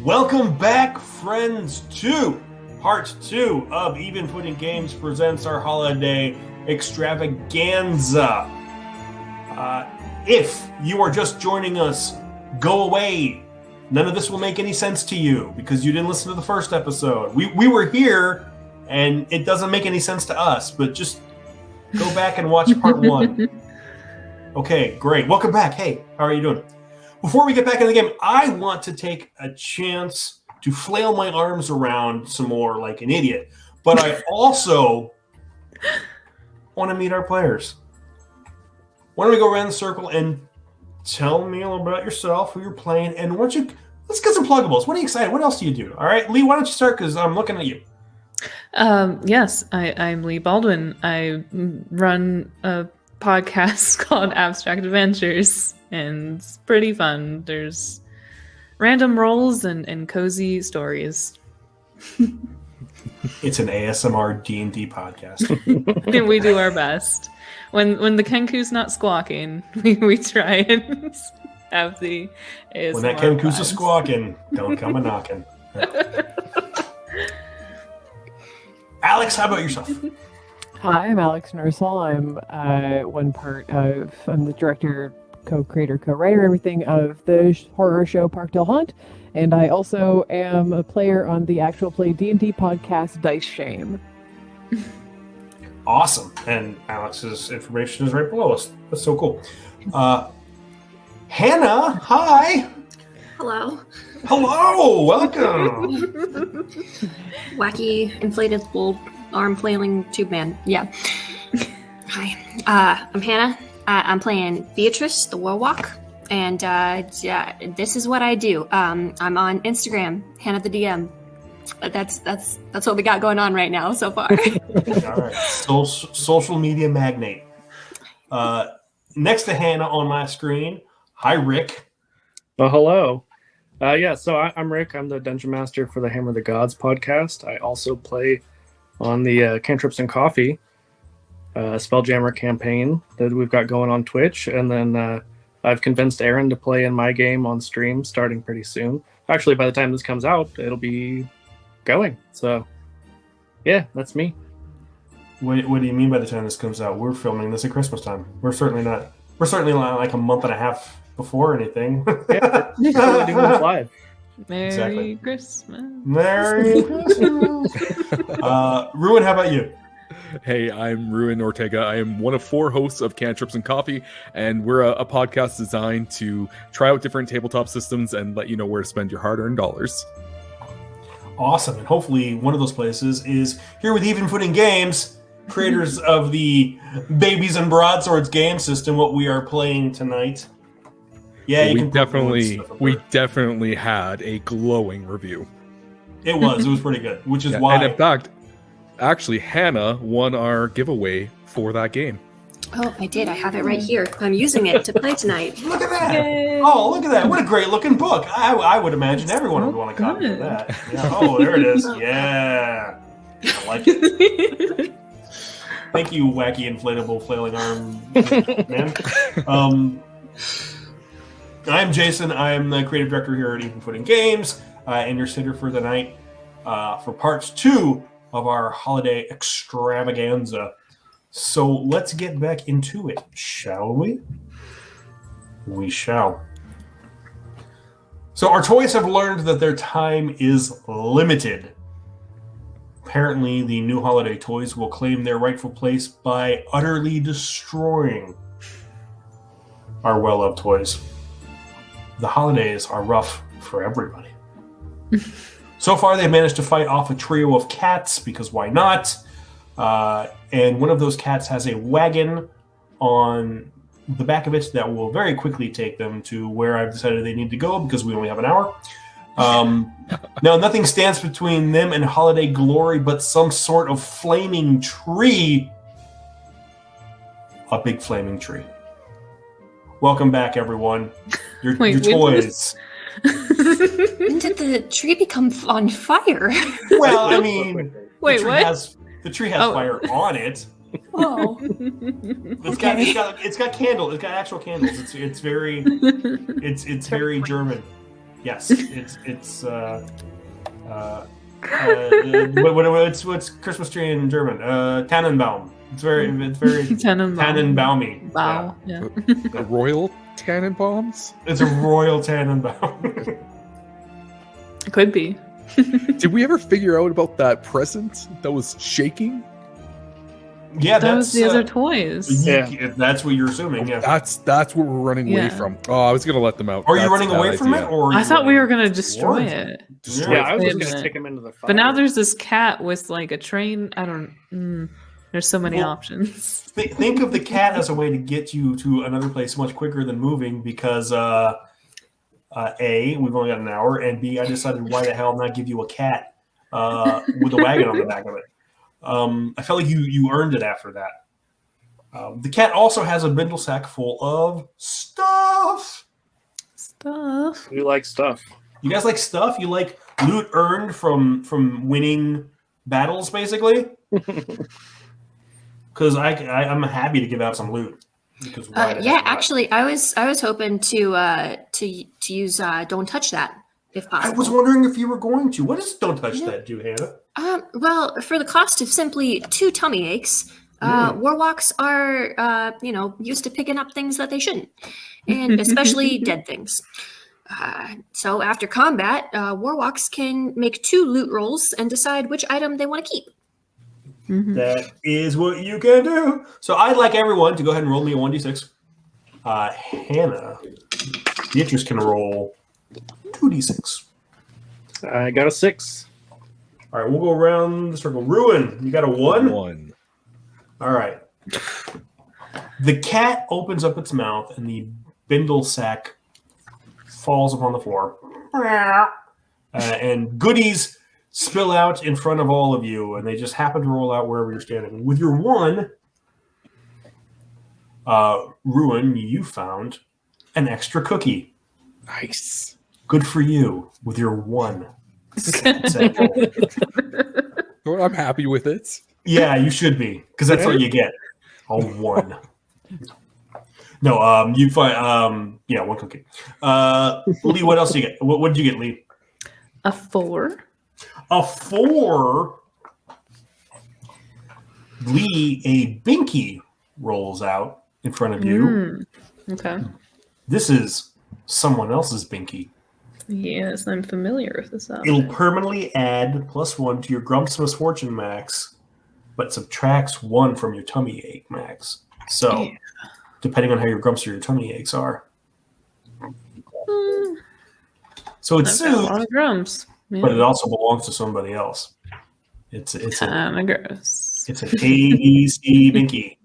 Welcome back, friends, to part 2 of Even Footing Games presents our holiday extravaganza. If you are just joining us, go away. None of this will make any sense to you because you didn't listen to the first episode. We were here, and it doesn't make any sense to us, but just go back and watch part 1. Okay, great. Welcome back. Hey, how are you doing? Before we get back in the game, I want to take a chance to flail my arms around some more like an idiot. But I also want to meet our players. Why don't we go around the circle and tell me a little bit about yourself, who you're playing, and let's get some pluggables. What are you excited? What else do you do? All right, Lee, why don't you start because I'm looking at you. Yes, I'm Lee Baldwin. I run a podcast called Abstract Adventures, and it's pretty fun. There's random rolls and cozy stories. It's an ASMR D&D podcast. And we do our best. When the Kenku's not squawking, we try and have the ASMR. When that Kenku's squawking, don't come a knocking. Alex, how about yourself? Hi, I'm Alex Nursall. I'm I'm the director, co-creator, co-writer, everything of the horror show Parkdale Haunt, and I also am a player on the actual play D&D podcast Dice Shame. Awesome, and Alex's information is right below us. That's so cool. Hannah, hi. Hello. Hello, welcome. Wacky, inflatable, arm flailing tube man. Yeah. Hi. I'm Hannah. I'm playing Beatrice, the Warwalk, and this is what I do. I'm on Instagram, Hannah the DM. That's what we got going on right now so far. All right, social media magnate. Next to Hannah on my screen, hi Rick. Well, hello. So I'm Rick. I'm the Dungeon Master for the Hammer of the Gods podcast. I also play on the Cantrips and Coffee Spelljammer campaign that we've got going on Twitch. And then I've convinced Aaron to play in my game on stream starting pretty soon. Actually, by the time this comes out, it'll be going. So, yeah, that's me. What do you mean by the time this comes out? We're filming this at Christmas time. We're certainly not like a month and a half before anything. Yeah, we're doing this live. Merry Christmas. Merry Christmas. Ruin, how about you? Hey, I'm Ruin Ortega. I am one of 4 hosts of Cantrips and Coffee, and we're a podcast designed to try out different tabletop systems and let you know where to spend your hard-earned dollars. Awesome, and hopefully one of those places is here with Even Footing Games, creators of the Babies and Broadswords game system, what we are playing tonight. Yeah, we definitely had a glowing review. It was pretty good, which is why. And in fact, actually, Hannah won our giveaway for that game. Oh, I did. I have it right here. I'm using it to play tonight. Look at that! Yay. Oh, look at that! What a great looking book. I would imagine everyone would want a copy of that. Yeah. Oh, there it is. Yeah, I like it. Thank you, wacky inflatable flailing arm man. I'm Jason. I'm the creative director here at Even Footing Games, and your sitter for the night for part 2 of our holiday extravaganza. So let's get back into it, shall we? We shall. So our toys have learned that their time is limited. Apparently, the new holiday toys will claim their rightful place by utterly destroying our well-loved toys. The holidays are rough for everybody. So far, they've managed to fight off a trio of cats, because why not? And one of those cats has a wagon on the back of it that will very quickly take them to where I've decided they need to go, because we only have an hour. Now, nothing stands between them and holiday glory but some sort of flaming tree. A big flaming tree. Welcome back, everyone. Your toys. When did the tree become on fire? Well, I mean, Wait, the tree has fire on it. Oh, It's got candles. It's got actual candles. It's very very German. Yes, what's Christmas tree in German? Tannenbaum. It's very Tannenbaumy. Wow. Yeah. A royal Tannenbaums? It's a royal Tannenbaum. It could be. Did we ever figure out about that present that was shaking? Yeah, That was the other toys. Yeah. That's what you're assuming. Yeah. That's what we're running away Yeah. from. Oh, I was gonna let them out. Are you That's running a bad away from idea. it, or I thought we were going gonna destroy towards it. Yeah, I was Wait just a gonna minute. take him into the fire. But now there's this cat with like a train. I don't. There's so many Well, options. Think of the cat as a way to get you to another place much quicker than moving, because A, we've only got an hour, and B, I decided why the hell not give you a cat with a wagon on the back of it. I felt like you earned it after that. The cat also has a bindle sack full of stuff. Stuff. We like stuff. You guys like stuff? You like loot earned from winning battles, basically? Because I'm happy to give out some loot. Because why the Yeah, heck not? actually, I was hoping to use don't touch that if I possible. was wondering if you were going to. What does don't touch Yeah. that do, Hannah? Well, for the cost of simply 2 tummy aches, warwalks are used to picking up things that they shouldn't, and especially dead things. So after combat, warwalks can make 2 loot rolls and decide which item they want to keep. That is what you can do. So I'd like everyone to go ahead and roll me a 1d6. Hannah, Beatrice can roll 2d6. I got a 6. All right, we'll go around the circle. Ruin, you got a 1? 1. All right. The cat opens up its mouth, and the bindle sack falls upon the floor. And goodies spill out in front of all of you, and they just happen to roll out wherever you're standing. With your 1, Ruin, you found an extra cookie. Nice. Good for you with your 1. Well, I'm happy with it. Yeah, you should be, because that's what you get. A 1. No, you find 1 cookie. Lee, what else do you get? What did you get, Lee? A 4. A 4. Lee, a binky rolls out in front of you. Okay. This is someone else's binky. Yes, I'm familiar with this It'll object. permanently add +1 to your Grump's Misfortune max, but subtracts 1 from your tummy ache max. So, depending on how your grumps or your tummy aches are. So it's I've got a soothed, lot of drums. Yeah. but it also belongs to somebody else. It's a Kind of gross. it's a KDC binky.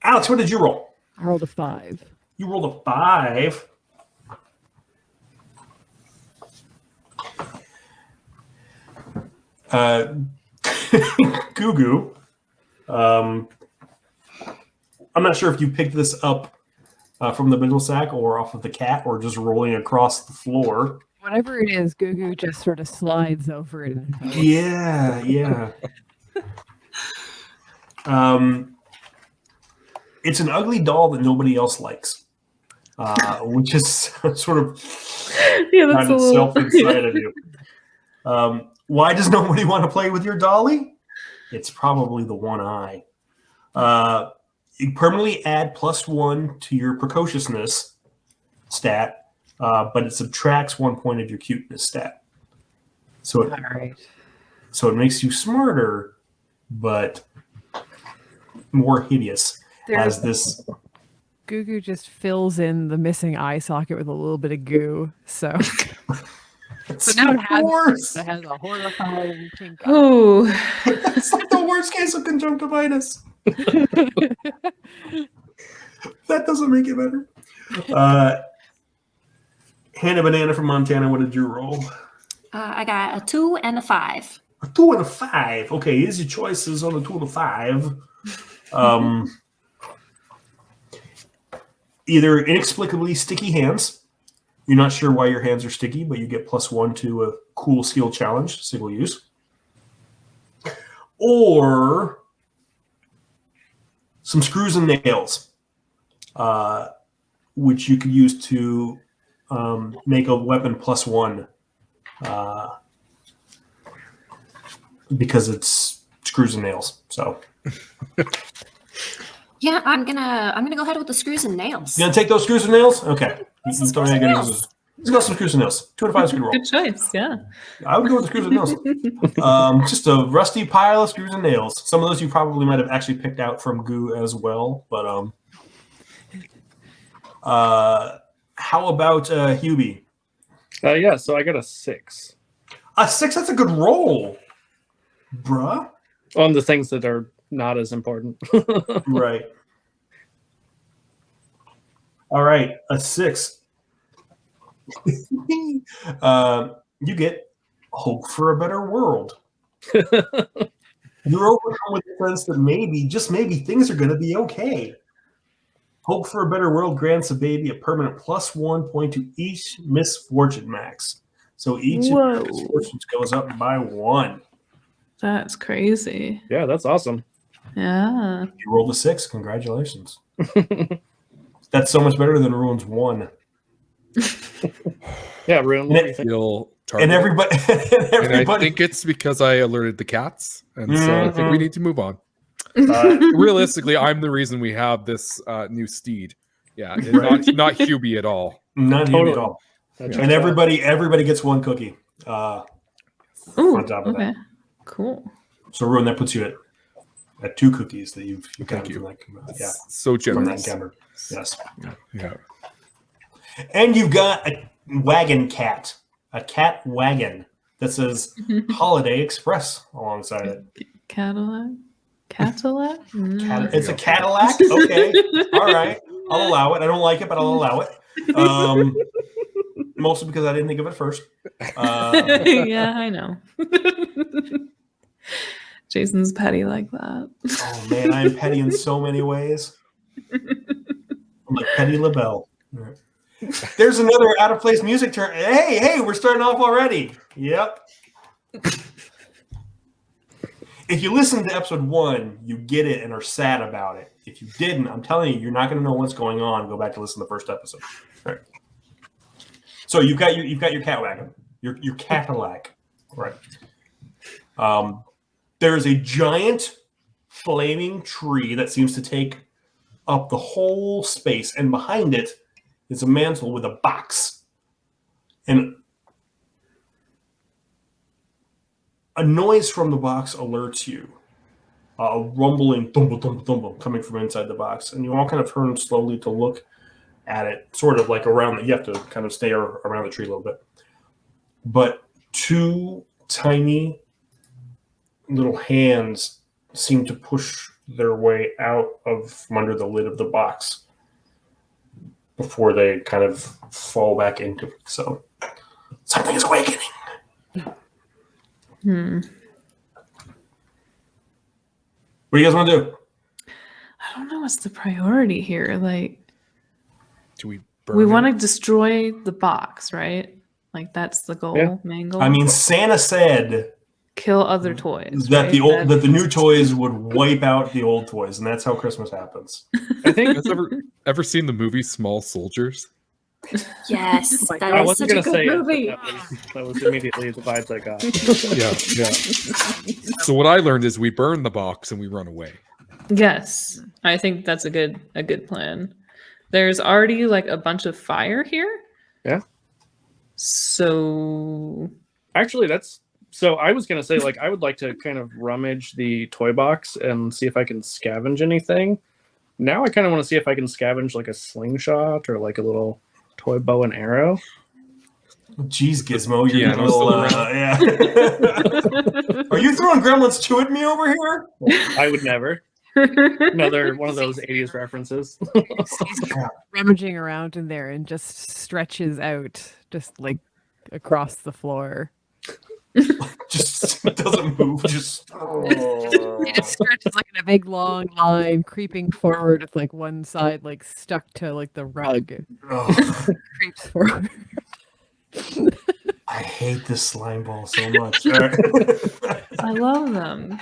Alex, what did you roll? I rolled a 5. You rolled a 5. Goo Goo. I'm not sure if you picked this up from the bindle sack or off of the cat or just rolling across the floor. Whatever it is, Gugu just sort of slides over it. Yeah. It's an ugly doll that nobody else likes, which is sort of Yeah, that's found a itself little. inside of you. Why does nobody want to play with your dolly? It's probably the one eye. You permanently add +1 to your precociousness stat, but it subtracts 1 point of your cuteness stat. So All right. it makes you smarter, but more hideous. As this, Gugu just fills in the missing eye socket with a little bit of goo. So, so now it has a horrifying pink eye. Oh, It's like the worst case of conjunctivitis. That doesn't make it better. Hannah Banana from Montana, what did you roll? I got a 2 and a 5. A 2 and a 5. Okay, here's your choices on a 2 and a 5. Either inexplicably sticky hands. You're not sure why your hands are sticky, but you get +1 to a cool skill challenge, single use. Or some screws and nails, which you could use to make a weapon +1 because it's screws and nails. So Yeah, I'm gonna go ahead with the screws and nails. you gonna take those screws and nails? Okay. Some screws and nails. Let's go some screws and nails. 2 out of 5 screw roll. Good choice. Yeah. I would go with the screws and nails. Just a rusty pile of screws and nails. Some of those you probably might have actually picked out from Goo as well. But how about Hubie? Yeah, so I got a 6 A 6, that's a good roll. Bruh. on the things that are not as important. Right. All right, a 6. You get hope for a better world. You're overcome with the sense that maybe, just maybe, things are going to be okay. Hope for a better world grants a baby a permanent +1 point to each misfortune max. So each of the misfortunes goes up by 1. That's crazy. Yeah, that's awesome. Yeah. You rolled a 6. Congratulations. That's so much better than Ruin's 1. Yeah, Ruin. What do you think? Feel And targeted. everybody, And I think it's because I alerted the cats, and so I think we need to move on. uh, Realistically, I'm the reason we have this new steed. Yeah, it's Right. not Hubie at all. not Totally. at all. That checks And out. everybody gets 1 cookie. Ooh, On top of okay. that. Cool. So Ruin, that puts you at 2 cookies that you've Thank gotten you. from that, yeah, So from that generous. encounter. Yes. Yeah. And you've got a wagon cat, a cat wagon that says Holiday Express alongside it. Cadillac? Cadillac? It's a Cadillac? Okay. All right. I'll allow it. I don't like it, but I'll allow it. Mostly because I didn't think of it first. Yeah, I know. Jason's petty like that. Oh, man, I'm petty in so many ways. I'm like Petty LaBelle. All right. There's another out of place music turn. Hey, we're starting off already. Yep. If you listen to episode 1, you get it and are sad about it. If you didn't, I'm telling you, you're not going to know what's going on. Go back to listen to the first episode. All right. So you've got your cat wagon, your Cadillac, right? There is a giant flaming tree that seems to take up the whole space, and behind it is a mantle with a box. And a noise from the box alerts you. A rumbling thumble, thumble, thumble coming from inside the box. And you all kind of turn slowly to look at it, sort of like around you have to kind of stay around the tree a little bit. But 2 tiny little hands seem to push their way out from under the lid of the box before they kind of fall back into it. So something is awakening. Hmm. What do you guys want to do? I don't know what's the priority here. Like, Do we burn we it? want to destroy the box, right? Like, that's the goal, Yeah. main goal. I mean, Santa said kill other toys. that right? that the new toys would wipe out the old toys, and that's how Christmas happens. I think You guys ever seen the movie Small Soldiers? Yes, Oh my that I is wasn't such a gonna good say movie. it, but that was immediately the vibes I got. Yeah. So what I learned is we burn the box and we run away. Yes, I think that's a good plan. There's already like a bunch of fire here. Yeah. So Actually, so I was gonna say, like, I would like to kind of rummage the toy box and see if I can scavenge anything. Now I kind of want to see if I can scavenge like a slingshot or like a little toy bow and arrow. Jeez, Gizmo, you're Yeah, getting a little, those yeah. Are you throwing Gremlins 2 at me over here? I would never. Another one of those 80s references. Rummaging around in there and just stretches out, just like across the floor. Just doesn't move. Just. It stretches like in a big long line, creeping forward with like one side like stuck to like the rug. Oh, Creeps forward. I hate this slime ball so much. All right. I love them.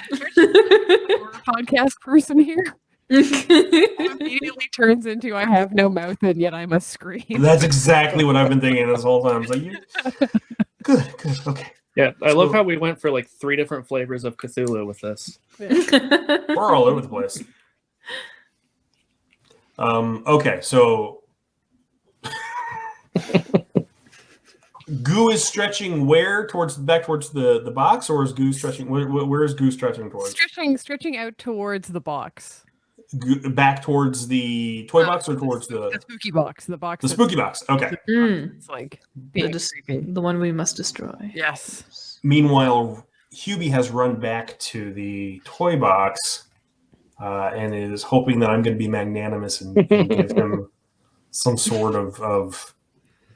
Podcast person here. Immediately turns into I have no mouth and yet I must scream. That's exactly what I've been thinking this whole time. It's like, good, okay. Yeah, I love how we went for like 3 different flavors of Cthulhu with this. We're all over the place. Okay, so Goo is stretching where? Back towards the box, or is Goo stretching? Where is Goo stretching towards? Stretching out towards the box. Back towards the toy box, or towards the spooky box? The box. The spooky box. Okay. It's like the one we must destroy. Yes. Meanwhile, Hubie has run back to the toy box and is hoping that I'm going to be magnanimous and give him some sort of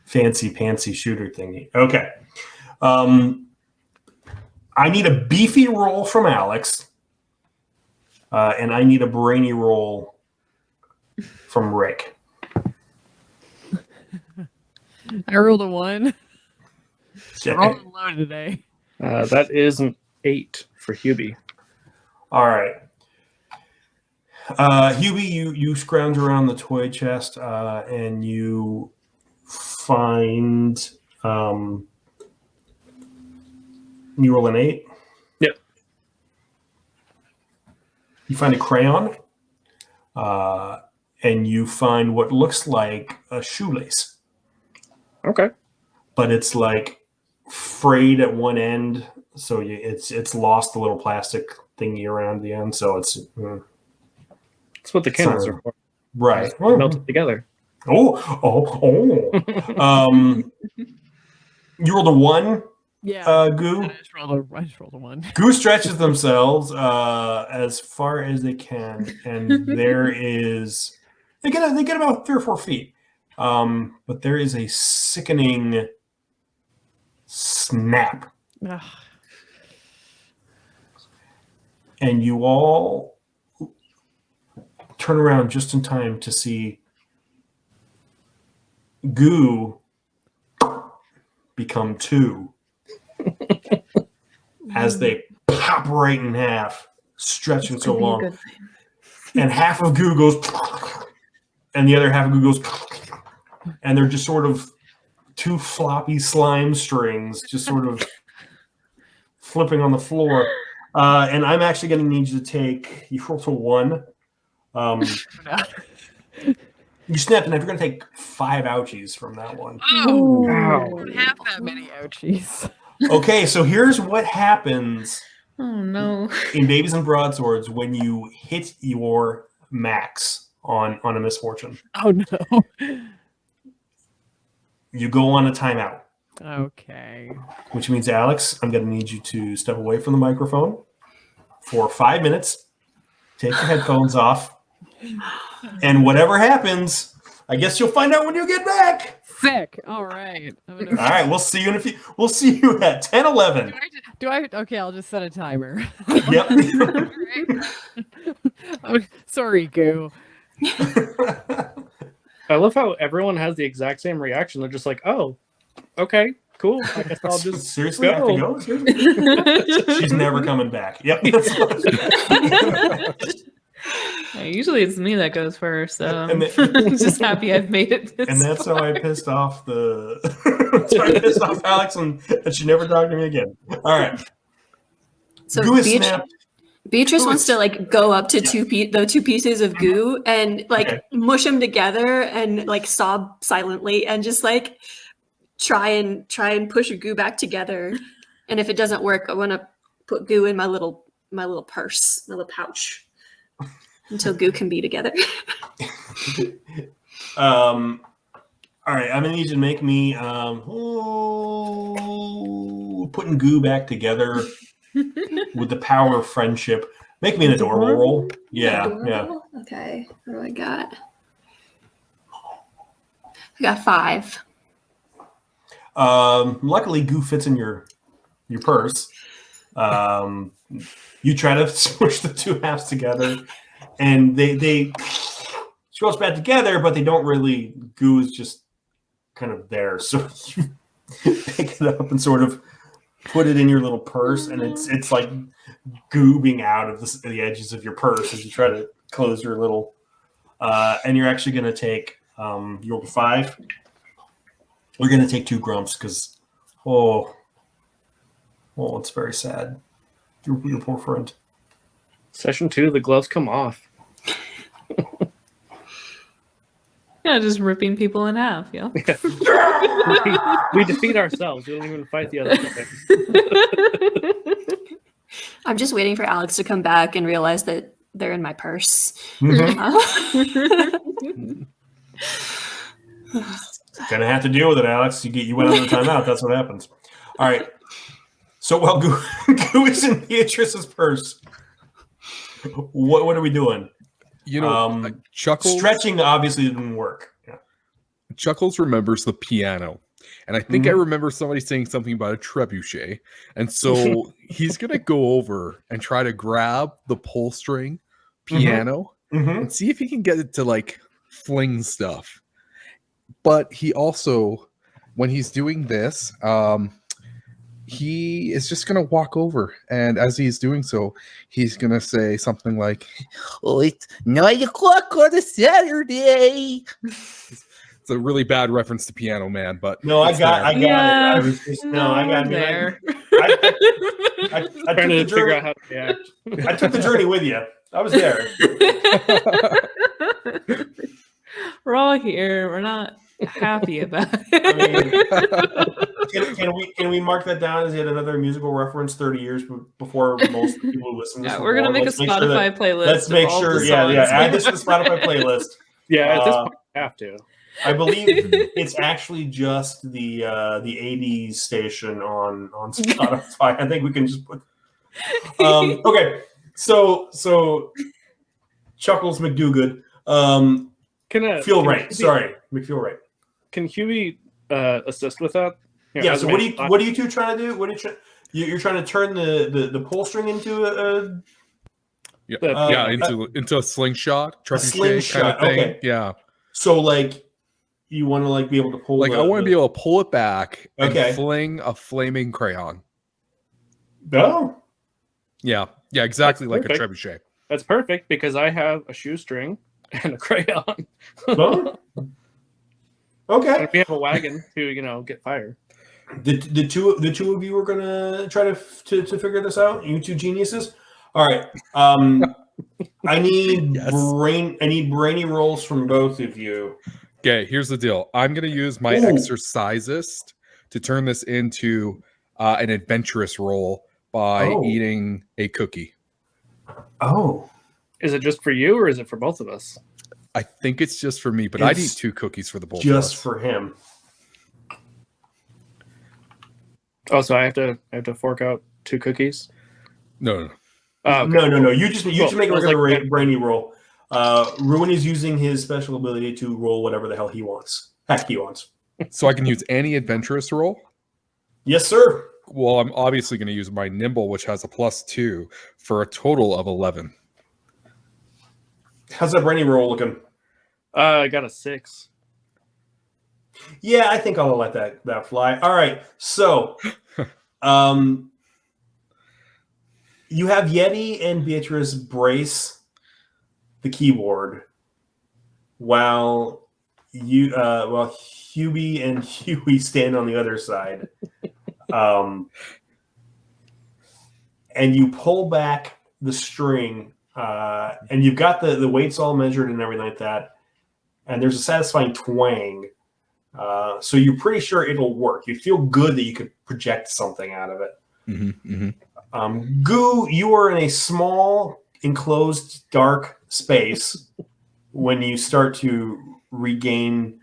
fancy pantsy shooter thingy. Okay. I need a beefy roll from Alex, and I need a brainy roll from Rick. I rolled a 1. Yeah. Rolling low today. That is an 8 for Hubie. All right. Hubie, you scrounge around the toy chest and you find you roll an 8. Yep. You find a crayon and you find what looks like a shoelace. Okay. But it's like frayed at one end, so it's lost the little plastic thingy around the end, so it's That's what the candles are for. Right. Melted together. Oh. You rolled a 1. Yeah. Goo. I just rolled a 1. Goo stretches themselves as far as they can, and there is they get about 3 or 4 feet. But there is a sickening snap. Ugh. And you all turn around just in time to see Goo become 2 as they pop right in half, stretching so long. And half of Goo goes, and the other half of Goo goes, and they're just sort of 2 floppy slime strings just sort of flipping on the floor. And I'm actually going to need you to take, you roll to 1. You snapped, and you're going to take 5 ouchies from that one. Oh, Wow. half that many ouchies. Okay, so here's what happens Oh no. in Babies and Broadswords when you hit your max on a misfortune. Oh no. You go on a timeout, Okay. which means, Alex, I'm going to need you to step away from the microphone for 5 minutes, take your headphones off, and whatever happens, I guess you'll find out when you get back. Sick. All right. All right, we'll see you in a few. We'll see you at 10:11. Do I? Okay, I'll just set a timer. Yep. Oh, sorry, Goo. I love how everyone has the exact same reaction. They're just like, oh, okay, cool. I guess I'll just Seriously, I have to go? Seriously? She's never coming back. Yep. Yeah, usually it's me that goes first, so And I'm just happy I've made it this And that's how far. I pissed off Alex, and she never talked to me again. All right. So Goo is snapped. Beatrice Goo wants is- to like go up to the 2 pieces of goo and like Okay. mush them together and like sob silently and just like try and push a goo back together. And if it doesn't work, I want to put goo in my little purse, my little pouch, until goo can be together. All right, I'm gonna need you to make me putting goo back together with the power of friendship. Make me an adorable roll. Yeah. Okay, what do I got? I got 5. Luckily, goo fits in your purse. You try to smush the 2 halves together, and they scrunch back together, but they don't really. Goo is just kind of there, so you pick it up and sort of put it in your little purse, and it's like goobing out of the edges of your purse as you try to close your little, and you're actually going to take your 5. You're going to take 2 grumps because, it's very sad. Your poor friend. Session 2, the gloves come off. Yeah, just ripping people in half, yeah. We defeat ourselves. We don't even fight the other guy. I'm just waiting for Alex to come back and realize that they're in my purse. Mm-hmm. Gonna have to deal with it, Alex. You went on the timeout. That's what happens. All right. So while Goo is in Beatrice's purse, what are we doing? Chuckles. Stretching obviously didn't work. Yeah. Chuckles remembers the piano. And I think I remember somebody saying something about a trebuchet. And so he's going to go over and try to grab the pull string piano and see if he can get it to like fling stuff. But he also, when he's doing this, he is just going to walk over. And as he's doing so, he's going to say something like, "Oh, it's 9 o'clock on a Saturday." It's a really bad reference to Piano Man, but no, I got it. I got it. There. I Trying to figure out how to react. I took the journey with you. I was there. We're all here. We're not happy about it. Can we mark that down as yet another musical reference 30 years before most people listen to this? Yeah, we're gonna make a Spotify playlist. Let's make sure, add this to the Spotify playlist. Yeah, at this point, I have to. I believe it's actually just the 80s station on Spotify. I think we can just put. Okay, so Chuckles McDogood. Feel right. Sorry, McFeel right. Can Huey assist with that? Yeah. So what are you two trying to do? You're trying to turn the pull string into a into a slingshot, a slingshot kind of thing. Okay. Yeah. So like you want to like be able to pull I want to be able to pull it back and Okay. fling a flaming crayon. Oh. Yeah, exactly like perfect. a trebuchet. That's perfect because I have a shoestring and a crayon. Oh. Okay. And we have a wagon to get fire. The two of you are gonna try to figure this out. You two geniuses. All right. I need brainy rolls from both of you. Okay, here's the deal. I'm going to use my exercisist to turn this into an adventurous roll by eating a cookie. Oh. Is it just for you or is it for both of us? I think it's just for me, but I'd eat 2 cookies for the both of us. Just for him. Oh, so I have to fork out 2 cookies? No. Oh, okay. No. You just make a regular brainy roll. Ruin is using his special ability to roll whatever the hell he wants. Heck, he wants. So I can use any adventurous roll? Yes, sir. Well, I'm obviously going to use my nimble, which has a +2 for a total of 11. How's that brainy roll looking? I got a 6. Yeah, I think I'll let that fly. All right. So, you have Yeti and Beatrice brace the keyboard while Hubie and Huey stand on the other side. And you pull back the string, and you've got the weights all measured and everything like that. And there's a satisfying twang. So you're pretty sure it'll work. You feel good that you could project something out of it. Goo, you are in a small, enclosed, dark space when you start to regain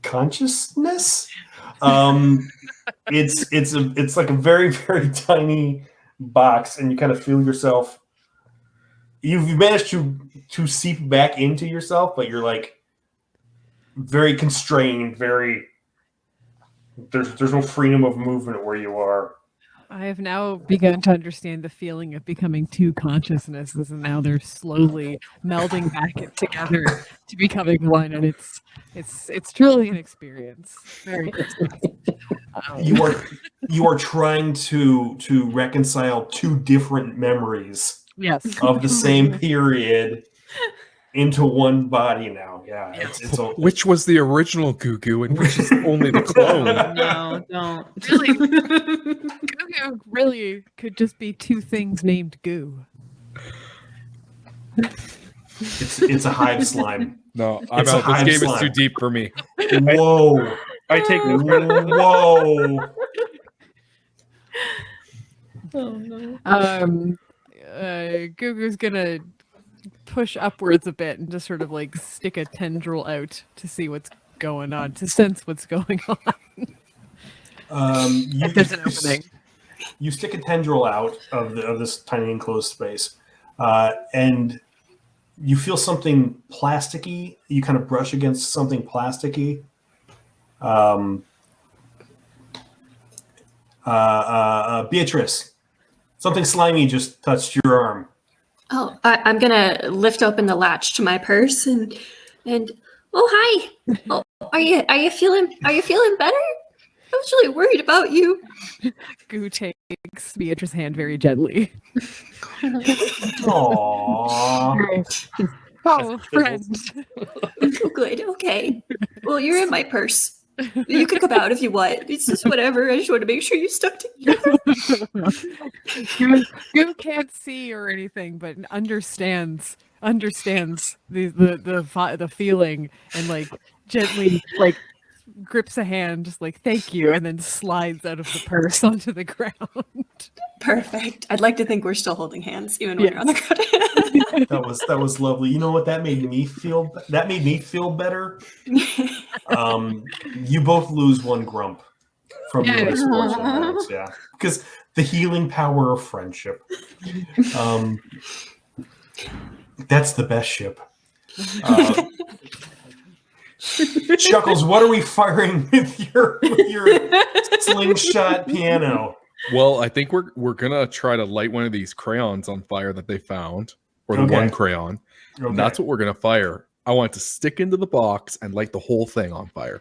consciousness. It's like a very, very tiny box, and you kind of feel yourself. You've managed to seep back into yourself, but you're like very constrained. There's no freedom of movement where you are. I have now begun to understand the feeling of becoming 2 consciousnesses, and now they're slowly melding back together to becoming one, and it's truly an experience. Very You are trying to reconcile 2 different memories. Yes. of the same period into one body now. Yeah, it's a, Which was the original Goo Goo and which is only the clone? No, don't. Really? Goo really could just be two things named Goo. it's a hive slime. No, I'm It's a out. This hive game is slime. too deep for me. Whoa. I take no credit. Whoa. Oh no. Gugu's gonna push upwards a bit and just sort of like stick a tendril out to see what's going on, to sense what's going on. If there's an opening. You stick a tendril out of this tiny enclosed space, and you feel something plasticky. You kind of brush against something plasticky. Beatrice, something slimy just touched your arm. Oh, I'm gonna lift open the latch to my purse and oh hi. Oh, are you feeling better? I was really worried about you. Goo takes Beatrice's hand very gently. Aww. Oh, friend. Oh, good. Okay. Well, you're in my purse. You can come out if you want. It's just whatever. I just want to make sure you stuck together. Goo can't see or anything, but understands the feeling and like gently like grips a hand, just like thank you, and then slides out of the purse onto the ground. Perfect. I'd like to think we're still holding hands, even when you're on the ground. That was lovely. You know what that made me feel? That made me feel better. You both lose one grump from your misfortune, Alex, yeah, because the healing power of friendship. That's the best ship. Chuckles, what are we firing with your slingshot piano? Well, I think we're gonna try to light one of these crayons on fire that they found, or the one crayon. Okay. And that's what we're gonna fire. I want it to stick into the box and light the whole thing on fire.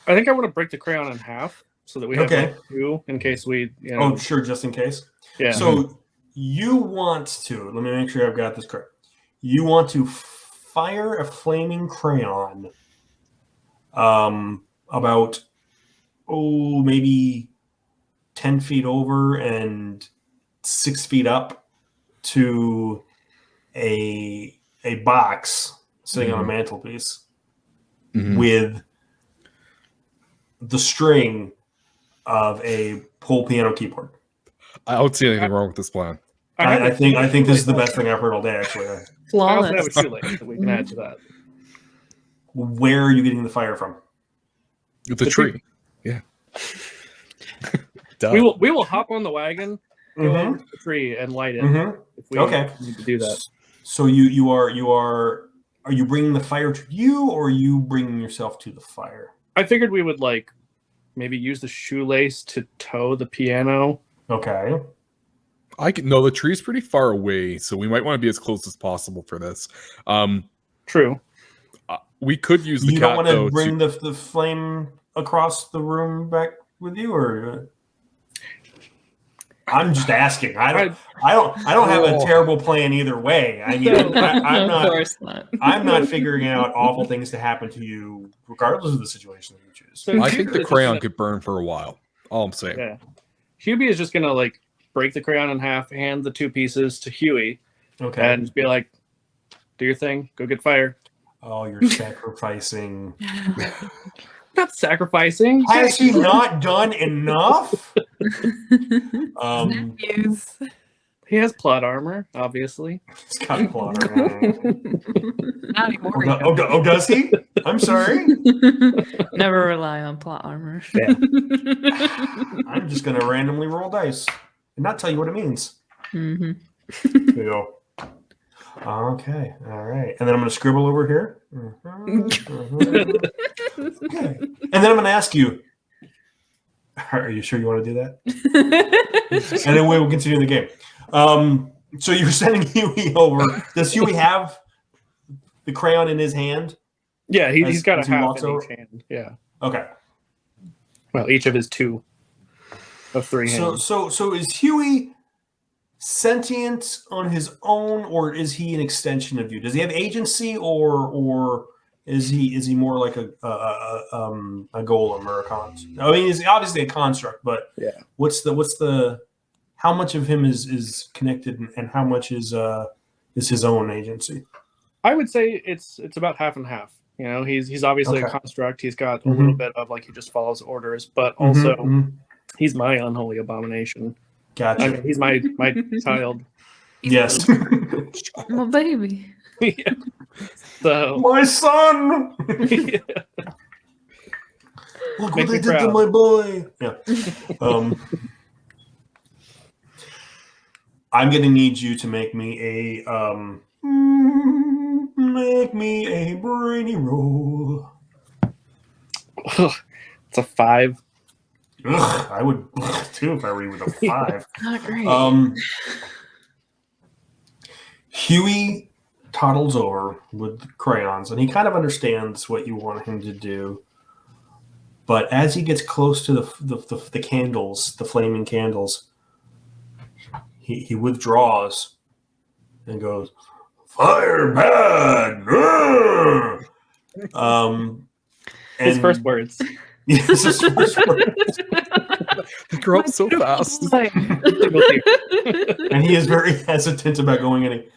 I think I want to break the crayon in half so that we have like two in case we. You know, Oh, sure, just in case. Yeah. So you want to? Let me make sure I've got this correct. You want to fire a flaming crayon, about maybe 10 feet over and 6 feet up to a box sitting on a mantelpiece with the string of a whole piano keyboard. I don't see anything wrong with this plan. I think this is the best thing I've heard all day, actually. I also Flawless. have a shoelace that we can add to that. Where are you getting the fire from? The tree. Yeah. We will hop on the wagon, go over to the tree, and light it. If we need to do that. So you are you bringing the fire to you, or are you bringing yourself to the fire? I figured we would like maybe use the shoelace to tow the piano. Okay. No, the tree's pretty far away, so we might want to be as close as possible for this. True. We could use the You cat, don't want to though, bring the flame across the room back with you, or I'm just asking. I don't have a terrible plan either way. I mean, I'm not. Of course not. I'm not figuring out awful things to happen to you, regardless of the situation that you choose. So I think the crayon could burn for a while. All I'm saying. Yeah. Hubie is just gonna like break the crayon in half, hand the two pieces to Huey, and just be like, "Do your thing. Go get fire." Oh, you're sacrificing. Not sacrificing. Has he not done enough? He has plot armor, obviously. He's got plot armor. Not anymore. Oh, does he? I'm sorry. Never rely on plot armor. Yeah. I'm just going to randomly roll dice and not tell you what it means. Mm-hmm. There you go. Okay. All right. And then I'm going to scribble over here. Okay. And then I'm going to ask you, are you sure you want to do that? And then we will continue the game. So you're sending Huey over. Does Huey have the crayon in his hand? Yeah, he's got a he half walks in over? each hand. Yeah. Okay. Well, each of his two of three hands. So is Huey sentient on his own, or is he an extension of you? Does he have agency, or is he more like a golem or a construct? I mean, he's obviously a construct, but Yeah. what's the how much of him is connected, and how much is his own agency? I would say it's about half and half. You know, he's obviously a Okay. construct. He's got a little bit of like he just follows orders, but also he's my unholy abomination. Gotcha. I mean, he's my child. Yes. My baby. Yeah. So My son. yeah. Look Make what they me did to proud. my boy. Yeah. I'm gonna need you to make me a brainy roll. It's a 5. Ugh, I would too if I were you with a 5. Not great. Huey toddles over with crayons, and he kind of understands what you want him to do. But as he gets close to the candles, the flaming candles, he withdraws and goes, "Fire bad!" His first words. Yes, his first words. They grow up so fast. And he is very hesitant about going any.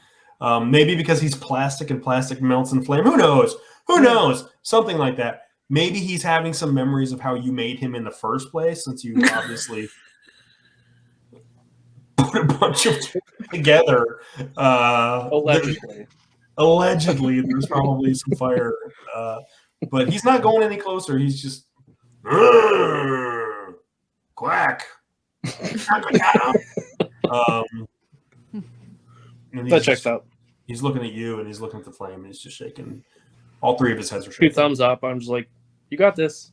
Maybe because he's plastic and plastic melts in flame. Who knows? Who knows? Something like that. Maybe he's having some memories of how you made him in the first place, since you obviously put a bunch of together. Allegedly, there's probably some fire. But he's not going any closer. He's just quack. That checks out. He's looking at you, and he's looking at the flame, and he's just shaking. All 3 of his heads are 2 shaking. thumbs up. I'm just like, you got this.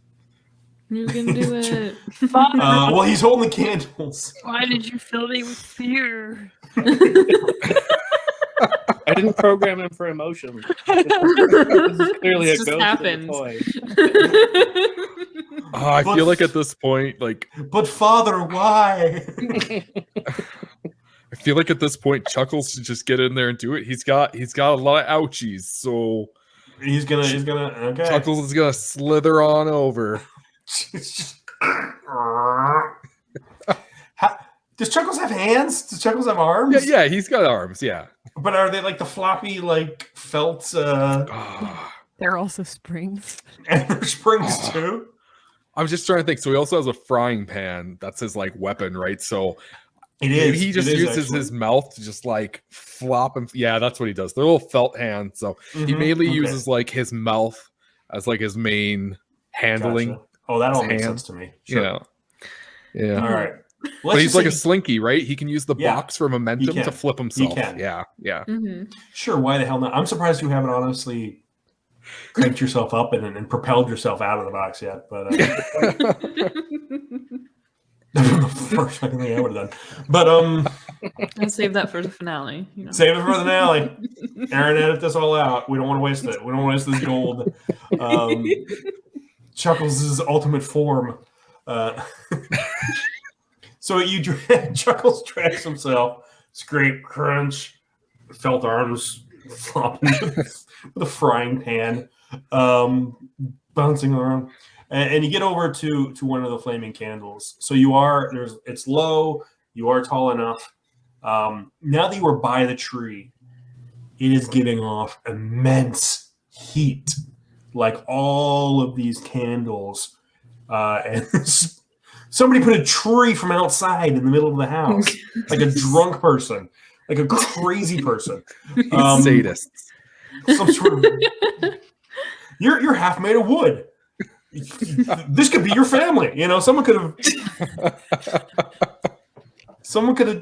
You can do it. Well, he's holding the candles. Why did you fill me with fear? I didn't program him for emotion. This is clearly This a just ghost happens. in a toy. Oh, I feel like at this point, like But Father, why? I feel like at this point, Chuckles should just get in there and do it. He's got a lot of ouchies, so He's gonna. Okay. Chuckles is gonna slither on over. Does Chuckles have hands? Does Chuckles have arms? Yeah, he's got arms. Yeah. But are they like the floppy, like felt? Ah. There are also springs. And their springs too. I'm just trying to think. So he also has a frying pan. That's his like weapon, right? So It maybe is. he just It is, uses actually. his mouth to just like flop and yeah, that's what he does. They're little felt hands. So he Mhm, mainly okay. uses like his mouth as like his main handling. Gotcha. Oh, that all his makes hand, sense to me. You Sure. know. Yeah. All right. But he's like a slinky, right? He can use the Yeah, box for momentum can. to flip himself. can. Yeah, yeah. Mhm. Sure. Why the hell not? I'm surprised you haven't honestly cranked yourself up and propelled yourself out of the box yet. But the first fucking thing I would have done. But I'll save that for the finale. You know. save it for the finale. Aaron, edit this all out. We don't want to waste it. We don't want to waste this gold. Chuckles' ultimate form. So Chuckles drags himself. Scrape, crunch, felt arms flopping with a frying pan, bouncing around. And you get over to one of the flaming candles. So it's low, you are tall enough. Now that you are by the tree, it is giving off immense heat. Like all of these candles. And somebody put a tree from outside in the middle of the house. Like a drunk person. Like a crazy person. Sadists. Some sort of you're half made of wood. This could be your family. You know, someone could have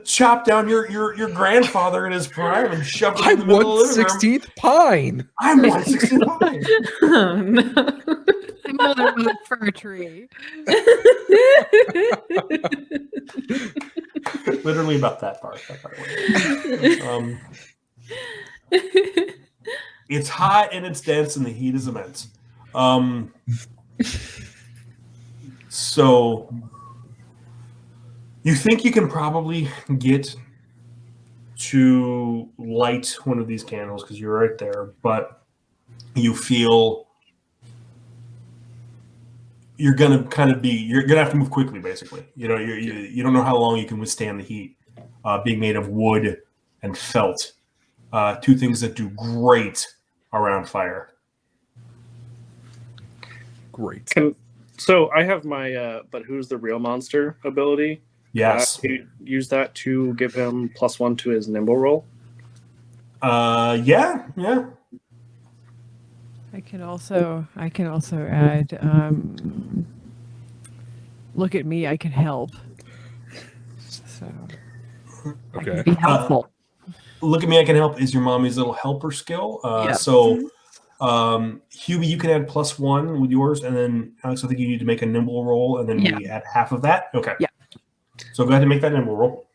chopped down your grandfather in his prime and shoved him in the middle of the living room. 1/16th pine. I'm 1/16 pine. Oh, no. My mother was a fir tree. Literally about that part. It's hot and it's dense and the heat is immense. So you think you can probably get to light one of these candles because you're right there, but you feel you're gonna have to move quickly. Basically, you don't know how long you can withstand the heat. Being made of wood and felt, two things that do great around fire. Great. So I have my but who's the real monster ability. Yes. Use that to give him +1 to his nimble roll. Yeah. I can also add. Look at me, I can help. So I Okay. can be helpful. Look at me, I can help is your mommy's little helper skill. Yes. So, Hubie, you can add +1 with yours, and then Alex, I think you need to make a nimble roll, and then we add half of that. Okay. Yeah. So go ahead and make that nimble roll.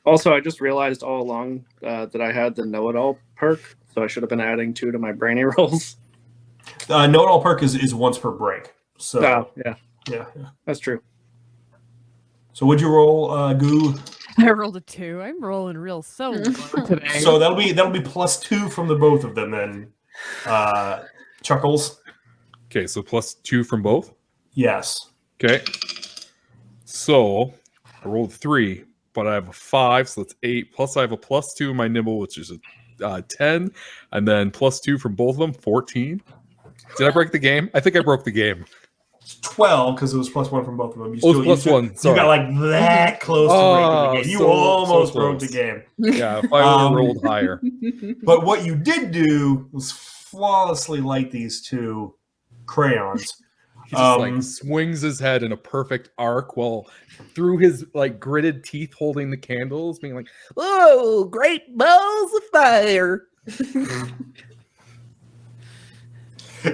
Also, I just realized all along that I had the know-it-all perk, so I should have been adding 2 to my brainy rolls. Know-it-all perk is once per break. So yeah, that's true. So would you roll, Goo? I rolled a 2. I'm rolling real solo today. So that'll be +2 from the both of them then. Chuckles. Okay, so +2 from both. Yes. Okay. So I rolled 3, but I have a 5, so that's 8. Plus I have a +2 in my nimble, which is a 10, and then +2 from both of them, 14. Did I break the game? I think I broke the game. 12 because it was +1 from both of them. +1. Sorry. You got like that close to breaking the game. You almost broke the game. Yeah, if I would have rolled higher. But what you did do was flawlessly light these 2 crayons. He just swings his head in a perfect arc while through his gritted teeth holding the candles, being like, "Oh, great balls of fire!"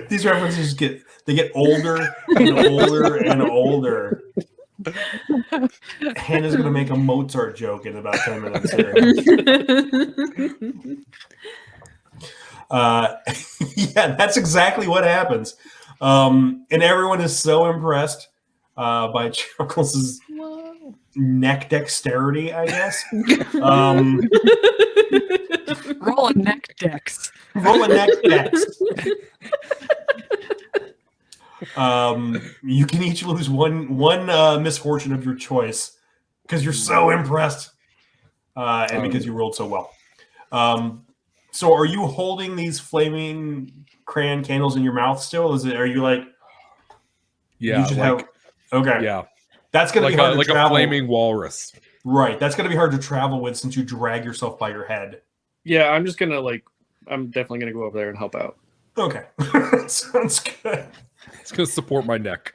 These references get older and older and older. Hannah's gonna make a Mozart joke in about 10 minutes here. Yeah, that's exactly what happens. And everyone is so impressed by Chuckles' neck dexterity, I guess. Roll a neck dex. Roll a neck dex. You can each lose one misfortune of your choice because you're so impressed, and because you rolled so well. So, are you holding these flaming crayon candles in your mouth still? Are you like? Yeah. You should have. Okay. Yeah. That's gonna be hard to like travel. a flaming walrus. Right. That's gonna be hard to travel with since you drag yourself by your head. Yeah, I'm just gonna I'm definitely gonna go over there and help out. Okay. Sounds good. It's gonna support my neck.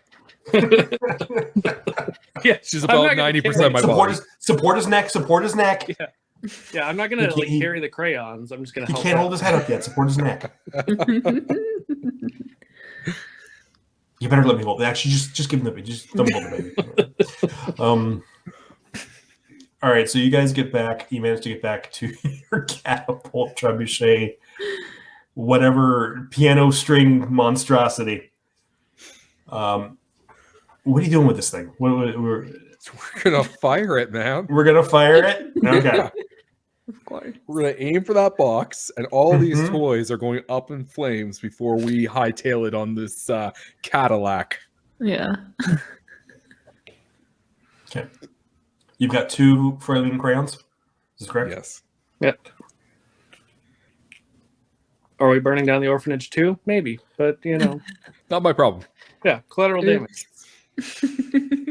Yeah, she's about 90% of my body. Support his neck. Support his neck. Yeah, I'm not gonna carry the crayons. I'm just gonna. He can't hold his head up yet. Support his neck. You better let me hold it. Actually, just give him the baby. Just don't hold the baby. All right, so you guys get back. You managed to get back to your catapult, trebuchet, whatever piano string monstrosity. What are you doing with this thing? We're gonna fire it, man. We're gonna fire it. Okay. Yeah. Of course. We're gonna aim for that box, and all these toys are going up in flames before we hightail it on this Cadillac. Yeah. Okay. You've got 2 flaming crayons. Is this correct? Yes. Yep. Are we burning down the orphanage too? Maybe, but Not my problem. Yeah, collateral damage.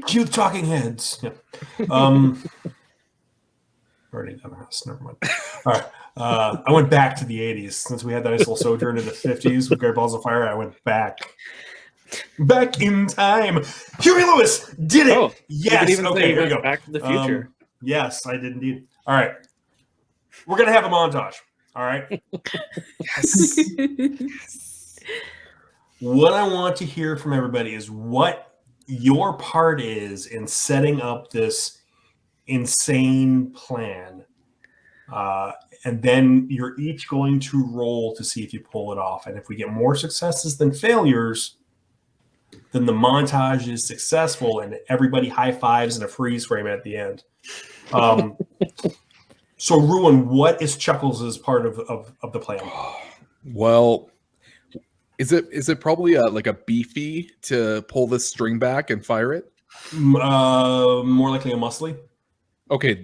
Cue the talking heads. Yeah. Already done the house. Never mind. All right. I went back to the 80s since we had that nice little sojourn in the 50s with Great Balls of Fire. I went back in time. Huey Lewis did it. Oh, yes. even Okay. Here we go. Back to the Future. Yes, I did indeed. All right. We're gonna have a montage. All right. Yes. What I want to hear from everybody is what your part is in setting up this insane plan. And then you're each going to roll to see if you pull it off. And if we get more successes than failures, then the montage is successful and everybody high fives in a freeze frame at the end. So, Ruin, what is Chuckles' part of the plan? Well, is it probably like a beefy to pull this string back and fire it? More likely a muscly. Okay,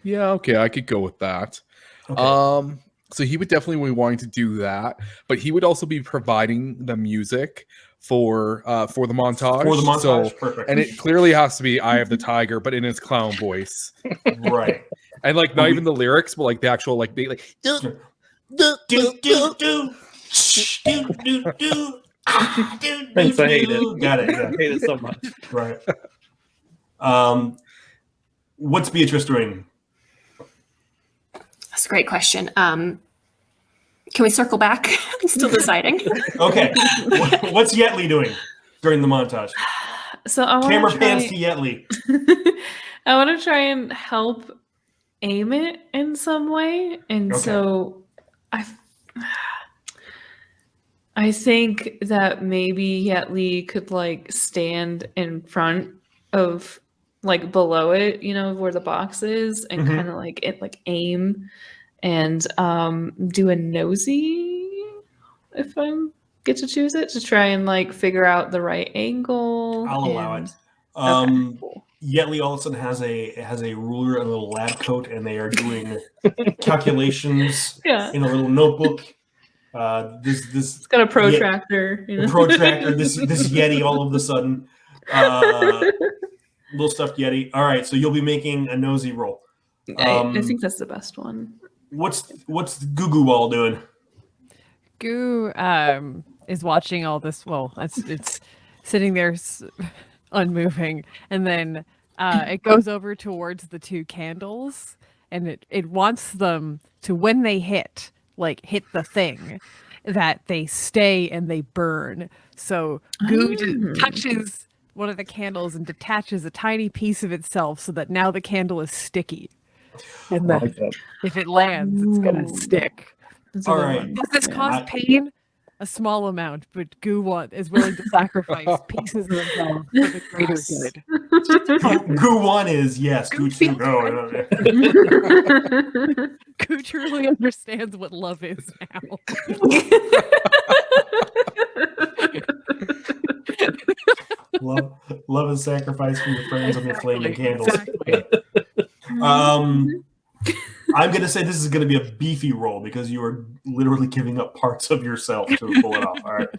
okay, I could go with that. Okay. So he would definitely be wanting to do that, but he would also be providing the music for the montage. For the montage, so, perfect. And it clearly has to be "Eye of the Tiger," but in his clown voice, Right? And like not even the lyrics, but like the actual like they like do do do do do do do. Prince, I hate it. Got it. Yeah. I hate it so much. Right. What's Beatrice doing? That's a great question. Can we circle back? I'm still deciding. Okay. What's Yetley doing during the montage? So I want Camera to pans to Yetley. I want to try and help aim it in some way, and so I think that maybe Yetley could like stand in front of like below it, where the box is, and kind of like aim and do a nosy if I get to choose it, to try and like figure out the right angle. I'll allow it. Okay, cool. Yetley all of a sudden has a ruler and a little lab coat, and they are doing calculations in a little notebook. It's got a protractor. Protractor. This Yeti all of a sudden. Little stuffed Yeti. All right, so you'll be making a nosy roll. I think that's the best one. What's Goo Goo Ball doing? Goo is watching all this. Well, it's sitting there unmoving, and then it goes over towards the two candles, and it wants them to, when they hit the thing, that they stay and they burn. So Goo just touches one of the candles and detaches a tiny piece of itself so that now the candle is sticky. And then if it lands, it's going to stick. All right. Does this cause pain? A small amount, but Goo is willing to sacrifice pieces of himself for the greater good. Goo 1 is yes. Goo 2, no. Goo truly understands what love is now. Love and sacrifice for your friends and your flaming candles. Exactly. I'm going to say this is going to be a beefy roll because you are literally giving up parts of yourself to pull it off. All right.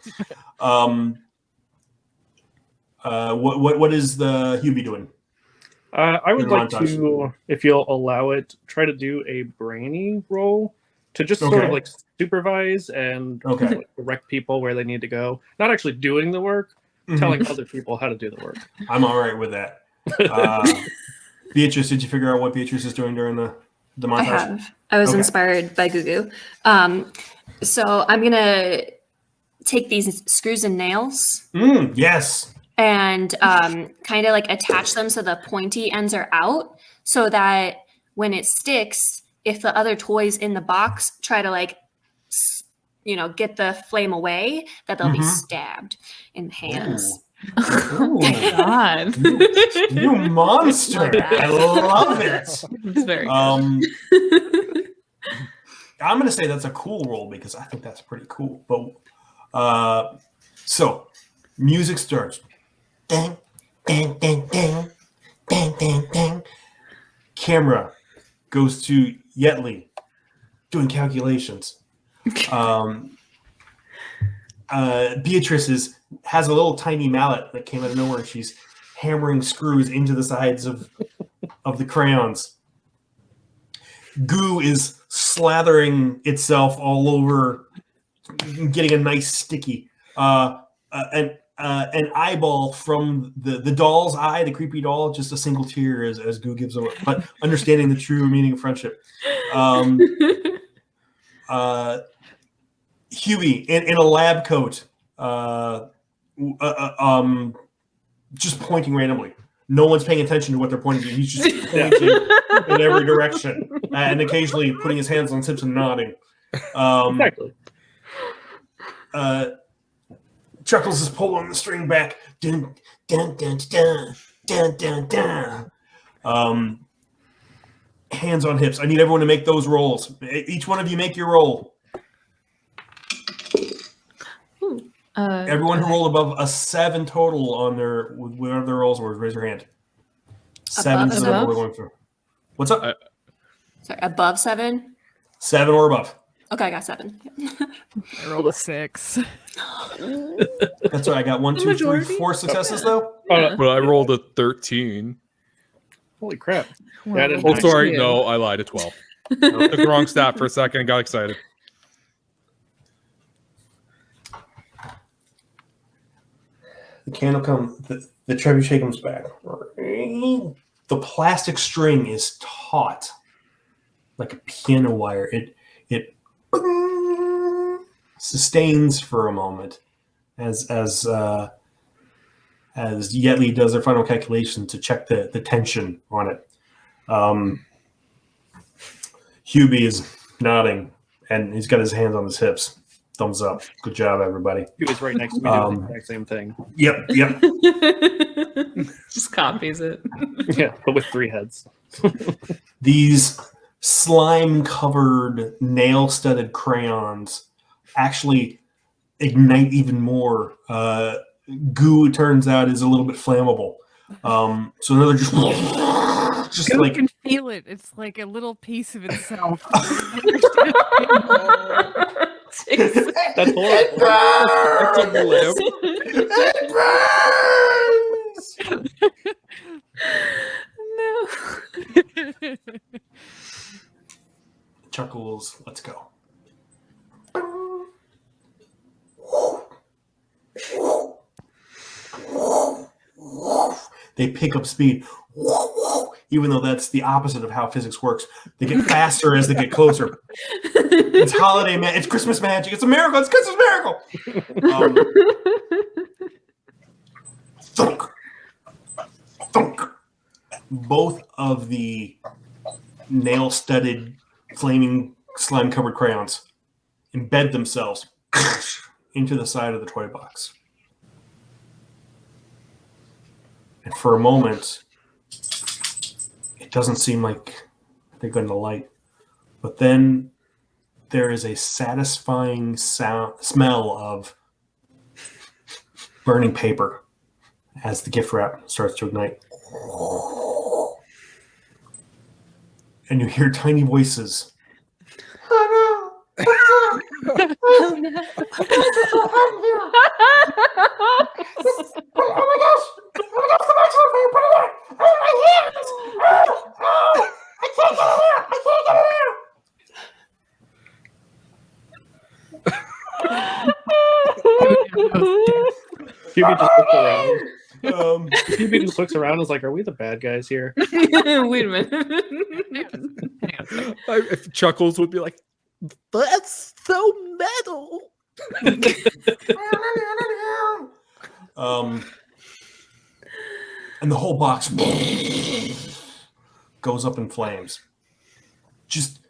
What is the Hubie doing? I would like to, if you'll allow it, try to do a brainy roll to just sort of like supervise and like, direct people where they need to go. Not actually doing the work, telling other people how to do the work. I'm all right with that. Beatrice, did you figure out what Beatrice is doing during the montage? I have. I was inspired by Goo Goo. So I'm going to take these screws and nails. Yes. And kind of like attach them so the pointy ends are out, so that when it sticks, if the other toys in the box try to like, get the flame away, that they'll be stabbed in the hands. Oh my god! You monster! I love it. It's very good. I'm going to say that's a cool roll because I think that's pretty cool. But so music starts. Ding, ding, ding, ding, ding, ding, ding. Camera goes to Yetley doing calculations. Beatrice has a little tiny mallet that came out of nowhere, and she's hammering screws into the sides of the crayons. Goo is slathering itself all over, getting a nice sticky. An eyeball from the doll's eye, the creepy doll, just a single tear as Goo gives away, but understanding the true meaning of friendship. Huey in a lab coat, just pointing randomly. No one's paying attention to what they're pointing to. He's just pointing in every direction and occasionally putting his hands on his hips and nodding. Exactly. Chuckles is pulling the string back. Dun, dun, dun, dun, dun, dun, dun. hands on hips. I need everyone to make those rolls. Each one of you make your roll. Everyone who rolled above a 7 total on their whatever their rolls were, raise your hand. 7's the number we're going for. What's up? Sorry, above 7? 7 or above. Okay, I got 7. I rolled a 6. That's right. I got 1, 2, 3, 4 successes though. But I rolled a 13. Holy crap. Well, Yeah, I didn't Oh, Thank sorry. you. No, I lied. A 12. Took the wrong stat for a second and got excited. The candle comes. The trebuchet comes back. The plastic string is taut, like a piano wire. It sustains for a moment as Yetley does their final calculation to check the tension on it. Hubie is nodding, and he's got his hands on his hips. Thumbs up. Good job, everybody. He was right next to me doing the exact same thing. Yep. Just copies it. Yeah, but with 3 heads. These slime-covered, nail-studded crayons actually ignite even more. Goo, it turns out, is a little bit flammable. So another just You like can feel it. It's like a little piece of itself. That's horrible. That's a limp. No. Chuckles. Let's go. They pick up speed, even though that's the opposite of how physics works. They get faster as they get closer. It's holiday magic. It's Christmas magic. It's a miracle. It's Christmas miracle. Thunk. Thunk. Both of the nail-studded, flaming, slime-covered crayons embed themselves into the side of the toy box. And for a moment, it doesn't seem like they're going to light. But then there is a satisfying smell of burning paper as the gift wrap starts to ignite. And you hear tiny voices. Oh no! Oh my gosh! Hubie just looks around. Hubie just looks around and is like, are we the bad guys here? Wait a minute. If Chuckles would be like, that's so metal. And the whole box goes up in flames, just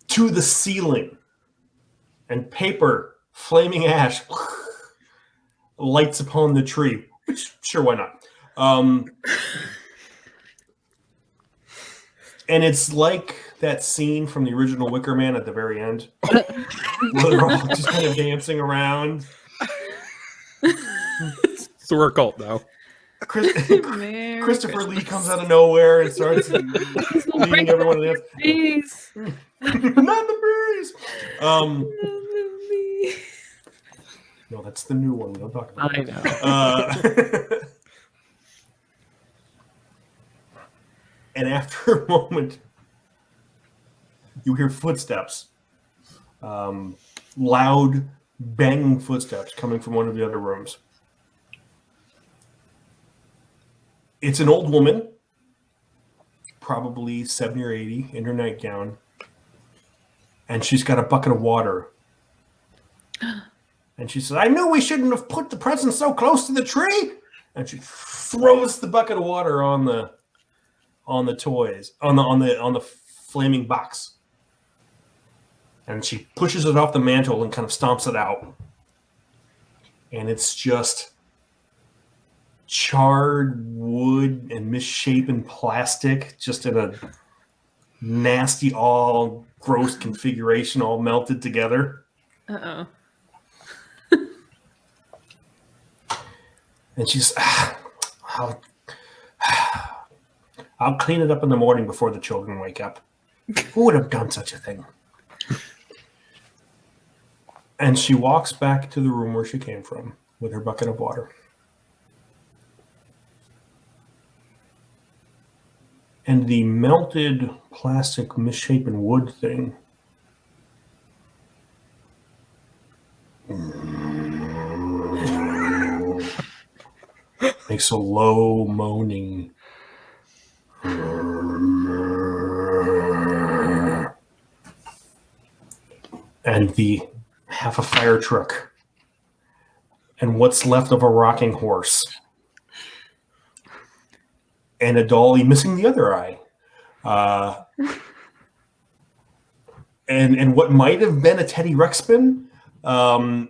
to the ceiling, and paper, flaming ash, lights upon the tree. Which, sure, why not? And it's like that scene from the original Wicker Man at the very end, where they're all just kind of dancing around. So we're a cult now. Christopher Lee comes out of nowhere and starts leading everyone to dance. Please. Not the breeze. No, that's the new one. We don't talk about. I know. And after a moment, you hear footsteps, loud, banging footsteps coming from one of the other rooms. It's an old woman, probably 70 or 80, in her nightgown, and she's got a bucket of water. And she says, "I knew we shouldn't have put the present so close to the tree." And she throws the bucket of water on the toys, on the flaming box. And she pushes it off the mantle and kind of stomps it out. And it's just charred wood and misshapen plastic, just in a nasty, all gross configuration all melted together. Uh-oh. And she's, I'll clean it up in the morning before the children wake up. Who would have done such a thing? And she walks back to the room where she came from with her bucket of water. And the melted plastic misshapen wood thing makes a low moaning. And the half a fire truck and what's left of a rocking horse and a dolly missing the other eye. And what might have been a Teddy Ruxpin, and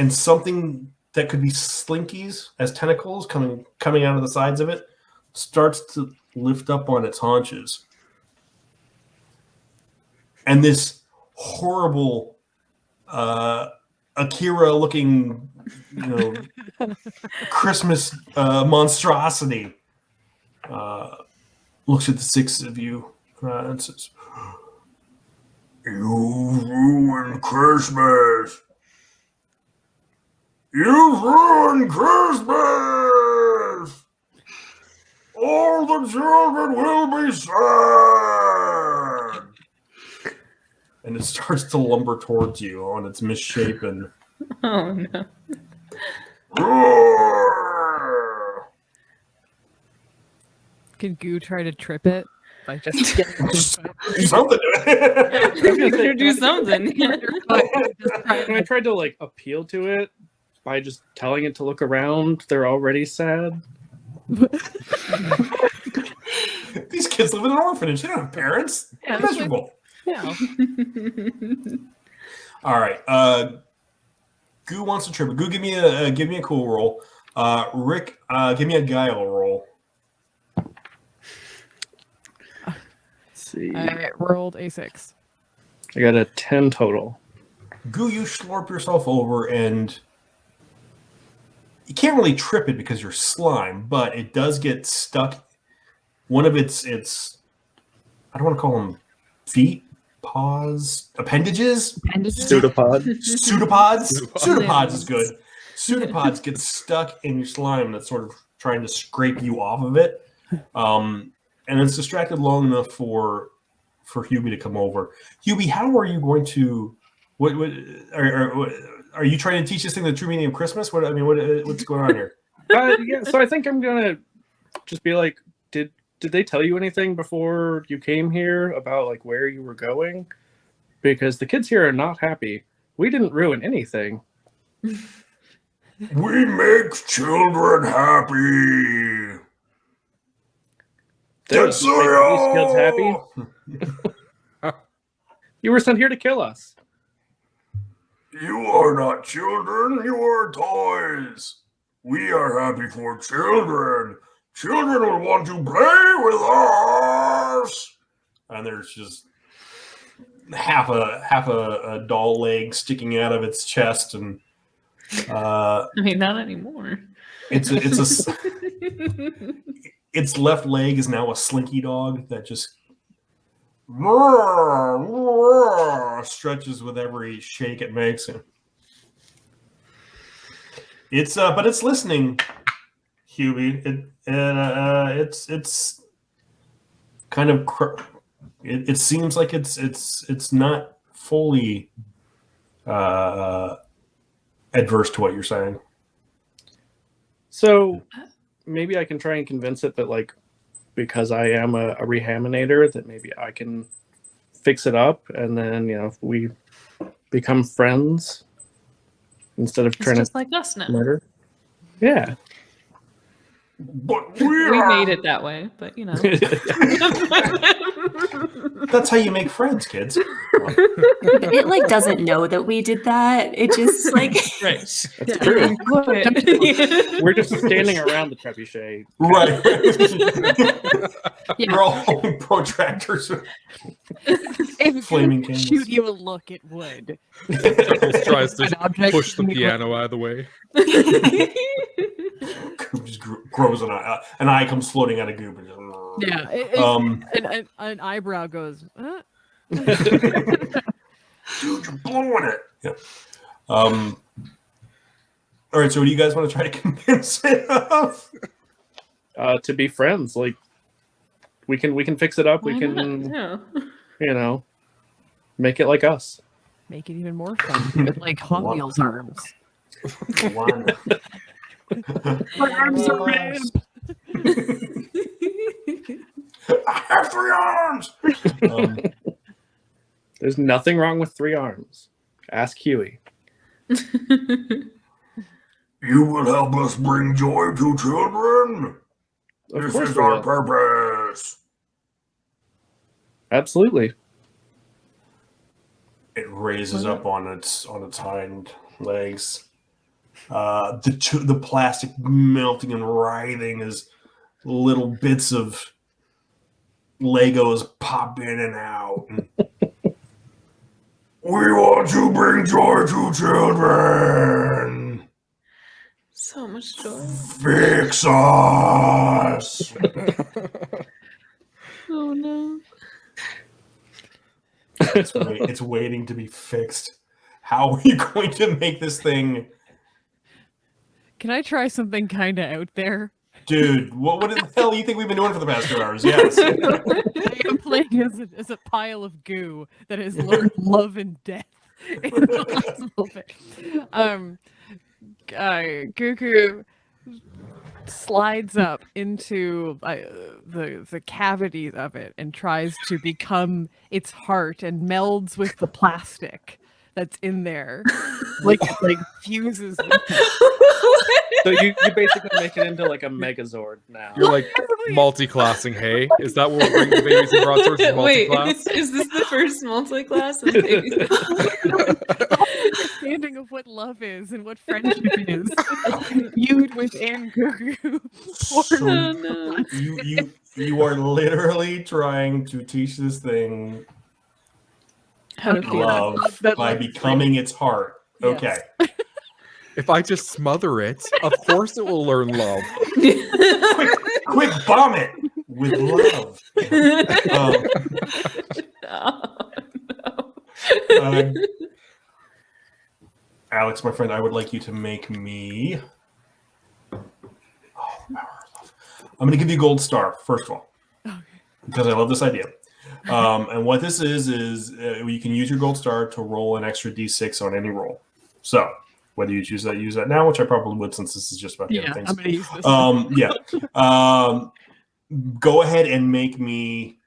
something that could be Slinkies as tentacles coming out of the sides of it starts to lift up on its haunches. And this horrible Akira-looking, Christmas monstrosity looks at the six of you and says, "You've ruined Christmas! You've ruined Christmas! All the children will be sad!" And it starts to lumber towards you on its misshapen. Oh, no. Can Goo try to trip it by just getting Do something. Do something. When I tried to appeal to it by just telling it to look around, they're already sad. These kids live in an orphanage. They don't have parents. Yeah, They're miserable. Yeah. All right. Goo wants to trip. Goo, give me a cool roll. Rick, give me a guile roll. Let's see. I rolled a 6. I got a 10 total. Goo, you slurp yourself over, and you can't really trip it because you're slime, but it does get stuck. One of its I don't want to call them feet, paws, appendages. Pseudopod. Pseudopods is good. Pseudopods get stuck in your slime that's sort of trying to scrape you off of it. And it's distracted long enough for Hubie to come over. Hubie, how are you going to? What are you trying to teach this thing the true meaning of Christmas? What's going on here? Yeah, so I think I'm gonna just be like, did they tell you anything before you came here about where you were going? Because the kids here are not happy. We didn't ruin anything. We make children happy. These kids happy. You were sent here to kill us. You are not children, you are toys. We are happy for children. Children will want to play with us. And there's just half a doll leg sticking out of its chest, and not anymore. its left leg is now a slinky dog that just stretches with every shake it makes. But it's listening, Hubie. It's kind of it seems like it's not fully adverse to what you're saying. So maybe I can try and convince it that because I am a rehaminator, that maybe I can fix it up, and then if we become friends instead of trying just to like us now. murder. Yeah. But We made it that way, but That's how you make friends, kids. It like doesn't know that we did that. It just like Right. That's true. What? We're just standing around the trebuchet. Right. Yeah. You're all holding protractors. If it Flaming could candles. shoot you a look, it would. Chuckles tries An to object push the can be piano out of the way. Goop just grows an eye. An eye comes floating out of goop. And just, Yeah. An eyebrow goes. dude, you're blowing it. Yeah. All right. So, what do you guys want to try to convince it of? To be friends. Like we can fix it up. We Why can, not? Yeah. you know, make it like us. Make it even more fun with like Hot One. Wheels arms. One. My arms are red. I have 3 arms. There's nothing wrong with 3 arms. Ask Huey. You will help us bring joy to children. Of This course is we our will. purpose. Absolutely. It raises up on its hind legs. The plastic melting and writhing as little bits of Legos pop in and out. We want to bring joy to children. So much joy. Fix us. Oh no. It's waiting to be fixed. How are you going to make this thing? Can I try something kind of out there? Dude, what the hell do you think we've been doing for the past 2 hours? Yes. I am playing as a pile of goo that has learned love and death in the last little bit. Gugu slides up into the cavity of it and tries to become its heart and melds with the plastic that's in there, like fuses with it. So you basically make it into like a Megazord now. You're like multi-classing, hey? Is that what we're bringing the babies and broadswords is Wait, multi-class? is this the first multi-class? Of babies? Understanding of what love is and what friendship is viewed within Gugu. So Oh no. you are literally trying to teach this thing How to feel. love That by love is becoming its heart. Yes. Okay. If I just smother it, of course it will learn love. Quick bomb it with love. Oh, no. Alex, my friend, I would like you to make me. Oh, power of love. I'm going to give you a gold star, first of all, because I love this idea. And what this is you can use your gold star to roll an extra d6 on any roll. So whether you use that now, which I probably would since this is just about the other things. I'm gonna use this. Go ahead and make me.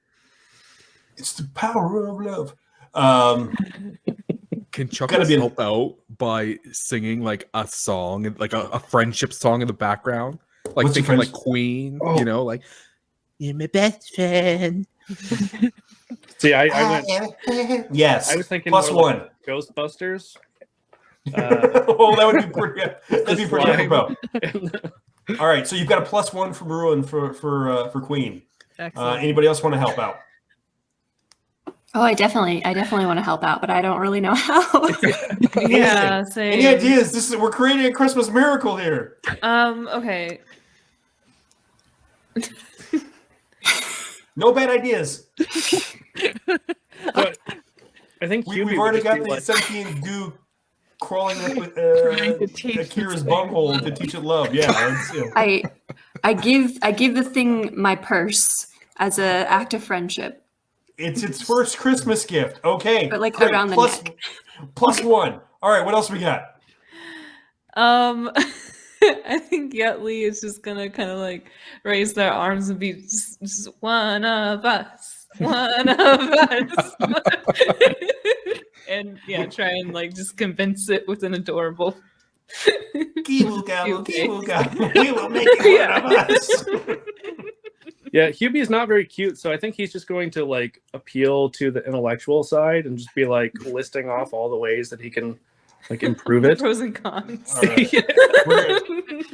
It's the power of love. Can Chuckles help out by singing like a song, like a friendship song in the background? Like What's your thinking like friend's- Queen, Oh. you know, like you're my best friend. See, I went. Yes. I was thinking plus more one. like Ghostbusters. Oh, that would be pretty. That'd be pretty slime. apropos. All right, so you've got a plus one from Ruin for Queen. Excellent. Anybody else want to help out? Oh, I definitely want to help out, but I don't really know how. Yeah, same. Any ideas? We're creating a Christmas miracle here. Okay. No bad ideas. But I think We've Huey already would got just the be like, sentient goo crawling up with Trying to teach Akira's this thing bunghole love. to teach it love. Yeah, that's, you know. I give the thing my purse as an act of friendship. It's its first Christmas gift. Okay, But, like, great. around the Plus- neck. plus one. All right, what else we got? I think Yetley is just gonna kind of like raise their arms and be just one of us, one of us, and yeah, try and like just convince it with an adorable. Kibu gobble, Okay. kibu gobble. We will make it one of us. Yeah, Hubie's not very cute, so I think he's just going to like appeal to the intellectual side and just be like listing off all the ways that he can like improve it. Pros and cons. All right. Yeah.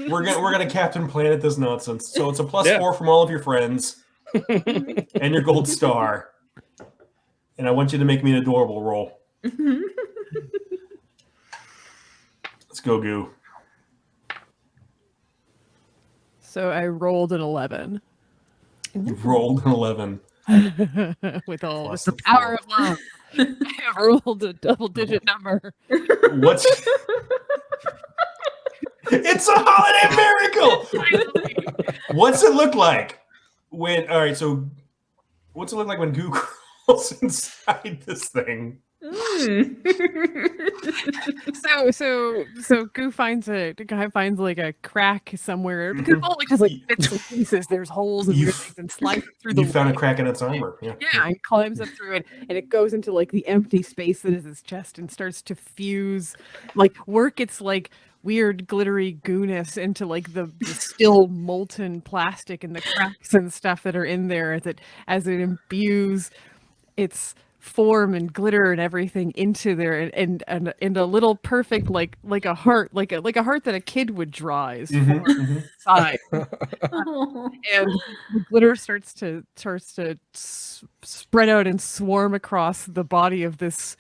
We're gonna Captain Planet this nonsense. So it's a +4 Yeah. from all of your friends and your gold star. And I want you to make me an adorable roll. Let's go, Goo. So I rolled an 11 You rolled an 11. with all Plus the the power 4. of love. I have rolled a double-digit number. What's It's a holiday miracle. What's it look like when? All right, so what's it look like when Goo crawls inside this thing? So Goo finds the guy finds like a crack somewhere because all like just like bits and pieces. There's holes and You- weird things and slides through the You found a wood. crack in its armor. Yeah. Yeah, and climbs up through it, and it goes into like the empty space that is his chest and starts to fuse, like work its like weird glittery gooness into like the still molten plastic and the cracks and stuff that are in there as it imbues its form and glitter and everything into there and a little perfect like a heart like a heart that a kid would draw is Mhm, formed mhm. inside. Oh. And the glitter starts to spread out and swarm across the body of this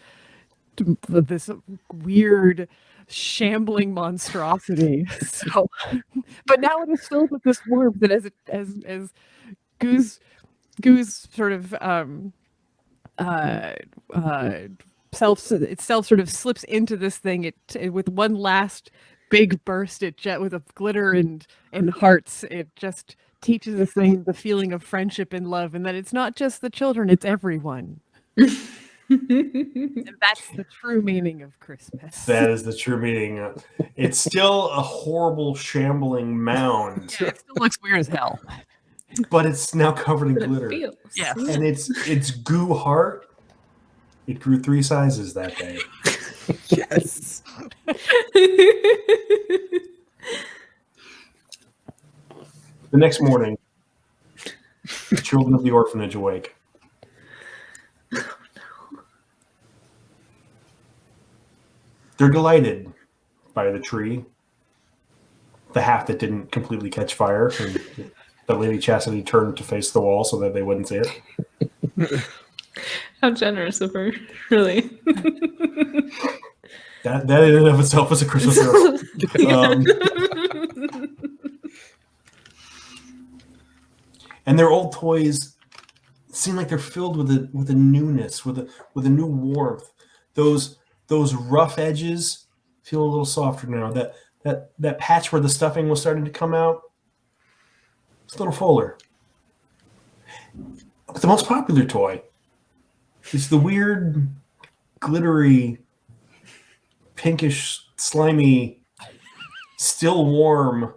weird shambling monstrosity. So, but now it is filled with this warmth, and as Goo's sort of self sort of slips into this thing. It with one last big burst, with a glitter and hearts. It just teaches this thing the feeling of friendship and love, and that it's not just the children; it's everyone. And that's the true meaning of Christmas. That is the true meaning. It's still a horrible, shambling mound, Yeah, it still looks weird as hell. but it's now covered in But it glitter. feels. Yes. And it's Goo heart. It grew 3 sizes that day. Yes. The next morning, the children of the orphanage awake. They're delighted by the tree, the half that didn't completely catch fire, and that Lady Cassidy turned to face the wall so that they wouldn't see it. How generous of her, really. That in and of itself is a Christmas miracle. And their old toys seem like they're filled with a newness, with a new warmth. Those rough edges feel a little softer now. That patch where the stuffing was starting to come out, it's a little fuller. But the most popular toy is the weird, glittery, pinkish, slimy, still warm,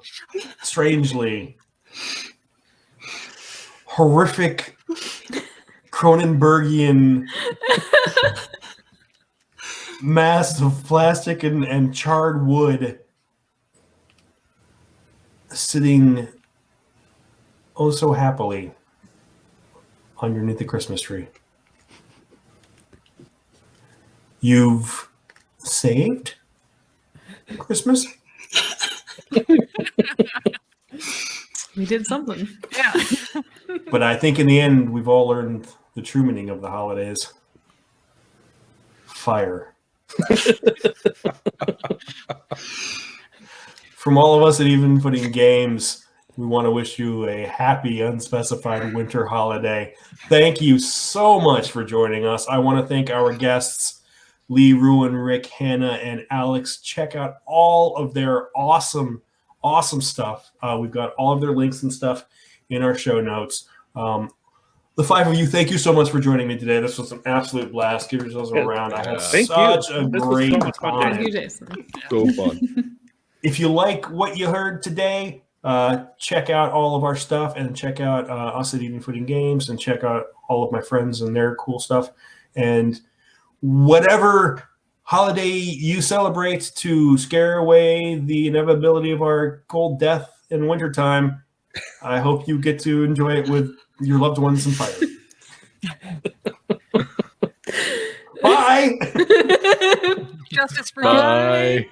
strangely horrific Cronenbergian mass of plastic and charred wood sitting oh so happily underneath the Christmas tree. You've saved Christmas? We did something. Yeah. But I think in the end, we've all learned the true meaning of the holidays. Fire. From all of us at Even Footing Games, we want to wish you a happy, unspecified winter holiday. Thank you so much for joining us. I want to thank our guests, Lee, Ruin, Rick, Hannah, and Alex. Check out all of their awesome stuff. We've got all of their links and stuff in our show notes. The 5 of you, thank you so much for joining me today. This was an absolute blast. Give yourselves a round. I had Thank such you. a This was great so much fun. Thank time. you, Jason. So fun. If you like what you heard today, check out all of our stuff and check out us at Even Footing Games and check out all of my friends and their cool stuff. And whatever holiday you celebrate to scare away the inevitability of our cold death in wintertime, I hope you get to enjoy it with your loved ones and fire. Bye. Justice for Bye.